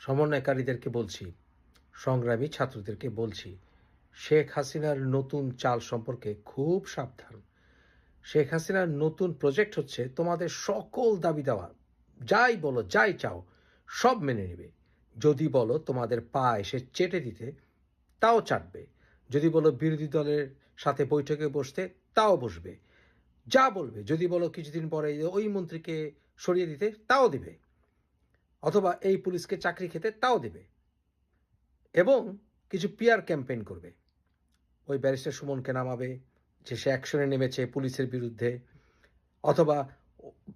সমন্বয়কারীদেরকে বলছি, সংগ্রামী ছাত্রদেরকে বলছি, শেখ হাসিনার নতুন চাল সম্পর্কে খুব সাবধান। শেখ হাসিনার নতুন প্রজেক্ট হচ্ছে তোমাদের সকল দাবি দেওয়া, যাই বলো যাই চাও সব মেনে নেবে। যদি বলো তোমাদের পা এসে চেটে দিতে, তাও চাটবে। যদি বলো বিরোধী দলের সাথে বৈঠকে বসতে, তাও বসবে। যা বলবে, যদি বলো কিছুদিন পরে ওই মন্ত্রীকে সরিয়ে দিতে, তাও দিবে। অথবা এই পুলিশকে চাকরি খেতে, তাও দেবে। এবং কিছু পিআর ক্যাম্পেইন করবে। ওই ব্যারিস্টার সুমনকে নামাবে, যে সে অ্যাকশনে নেমেছে পুলিশের বিরুদ্ধে। অথবা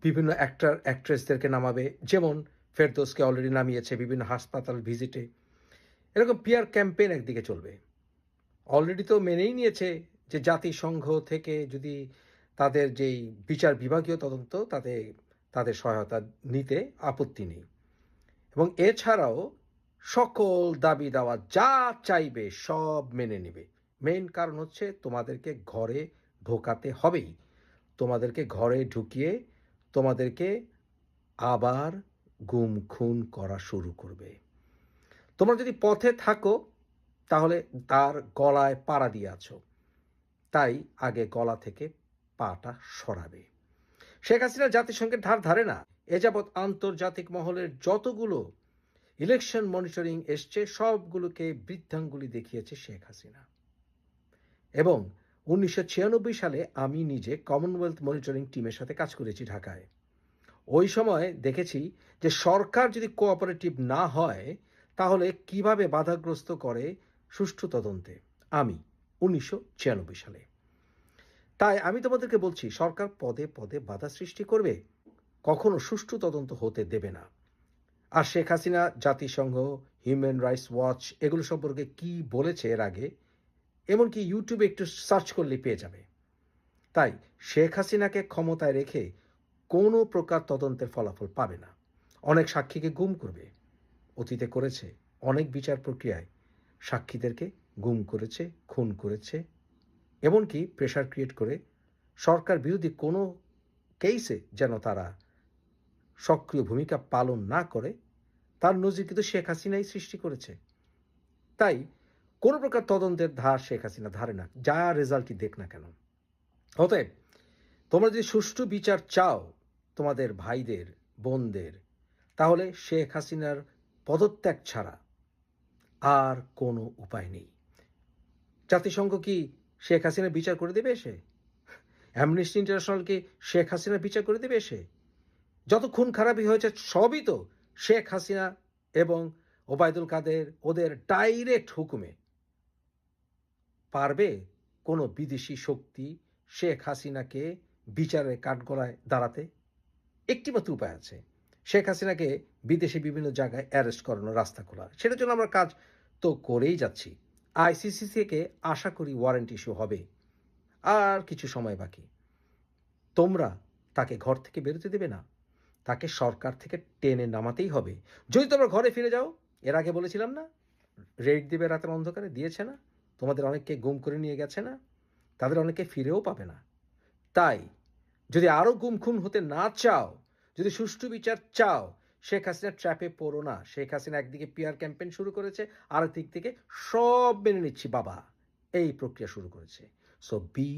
বিভিন্ন অ্যাক্ট্রেসদেরকে নামাবে, যেমন ফেরদৌসকে অলরেডি নামিয়েছে বিভিন্ন হাসপাতাল ভিজিটে। এরকম পিআর ক্যাম্পেইন একদিকে চলবে। অলরেডি তো মেনেই নিয়েছে যে জাতিসংঘ থেকে যদি তাদের যেই বিচার বিভাগীয় তদন্ত, তাতে তাদের সহায়তা নিতে আপত্তি নেই। এবং এছাড়াও সকল দাবি দাওয়া যা চাইবে সব মেনে নেবে। মেইন কারণ হচ্ছে তোমাদেরকে ঘরে ঢোকাতে হবেই। তোমাদেরকে ঘরে ঢুকিয়ে তোমাদেরকে আবার গুম খুন করা শুরু করবে। তোমরা যদি পথে থাকো তাহলে তার গলায় পাড়া দিয়ে আছো, তাই আগে গলা থেকে পাটা সরাবে। শেখ হাসিনা জাতিসংঘের ধার ধারে না। এ যাবৎ আন্তর্জাতিক মহলের যতগুলো ইলেকশন মনিটরিং এসছে সবগুলোকে বৃদ্ধাঙ্গুলি দেখিয়েছে শেখ হাসিনা। এবং 1996 সালে আমি নিজে কমনওয়েলথ মনিটরিং টিমের সাথে কাজ করেছি ঢাকায়। ওই সময় দেখেছি যে সরকার যদি কোঅপারেটিভ না হয় তাহলে কিভাবে বাধাগ্রস্ত করে সুষ্ঠু তদন্তে। আমি 1996 সালে। তাই আমি তোমাদেরকে বলছি, সরকার পদে পদে বাধা সৃষ্টি করবে, কখনো সুষ্ঠু তদন্ত হতে দেবে না। আর শেখ হাসিনা জাতিসংঘ, হিউম্যান রাইটস ওয়াচ এগুলো সম্পর্কে কি বলেছে এর আগে, এমনকি ইউটিউবে একটু সার্চ করলে পেয়ে যাবে। তাই শেখ হাসিনাকে ক্ষমতায় রেখে কোনো প্রকার তদন্তের ফলাফল পাবে না। অনেক সাক্ষীকে গুম করবে, অতীতে করেছে। অনেক বিচার প্রক্রিয়ায় সাক্ষীদেরকে গুম করেছে, খুন করেছে। এমনকি প্রেশার ক্রিয়েট করে সরকার বিরোধী কোনো কেসে যেন তারা সক্রিয় ভূমিকা পালন না করে, তার নজির কিন্তু শেখ হাসিনাই সৃষ্টি করেছে। তাই কোনো প্রকার তদন্তের ধার শেখ হাসিনা ধারে না, যা রেজাল্টই দেখ না কেন। অতএব তোমরা যদি সুষ্ঠু বিচার চাও তোমাদের ভাইদের, বোনদের, তাহলে শেখ হাসিনার পদত্যাগ ছাড়া আর কোনো উপায় নেই। জাতিসংঘ কি শেখ হাসিনার বিচার করে দেবে এসে? অ্যামনেস্টি ইন্টারন্যাশনাল কি শেখ হাসিনার বিচার করে দেবে এসে? যত খুন খারাপি হয়েছে সবই তো শেখ হাসিনা এবং ওবায়দুল কাদের ওদের ডাইরেক্ট হুকুমে। পারবে কোনো বিদেশি শক্তি শেখ হাসিনাকে বিচারের কাঠগড়ায় দাঁড়াতে? একটিমাত্র উপায় আছে, শেখ হাসিনাকে বিদেশে বিভিন্ন জায়গায় অ্যারেস্ট করানোর রাস্তা খোলা। সেটার জন্য আমরা কাজ তো করেই যাচ্ছি। আইসিসি থেকে আশা করি ওয়ারেন্ট ইস্যু হবে, আর কিছু সময় বাকি। তোমরা তাকে ঘর থেকে বেরোতে দেবে না, তাকে সরকার থেকে টেনে নামাতেই হবে। যদি তোমরা ঘরে ফিরে যাও, এর আগে বলেছিলাম না রেড দিবে রাতের অন্ধকারে, দিয়েছে না? তোমাদের অনেককে গুম করে নিয়ে গেছে না? তাদের অনেকে ফিরেও পাবে না। তাই যদি আরও গুম খুন হতে না চাও, যদি সুষ্ঠু বিচার চাও, শেখ হাসিনার ট্র্যাপে পড়ো না। শেখ হাসিনা একদিকে পিআর ক্যাম্পেইন শুরু করেছে, আরেক দিক থেকে সব মেনে নিচ্ছি বাবা এই প্রক্রিয়া শুরু করেছে। So be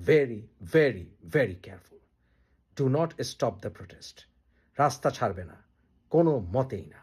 very very very careful. Do not stop the protest. রাস্তা ছাড়বে না, কোনো মতেই না।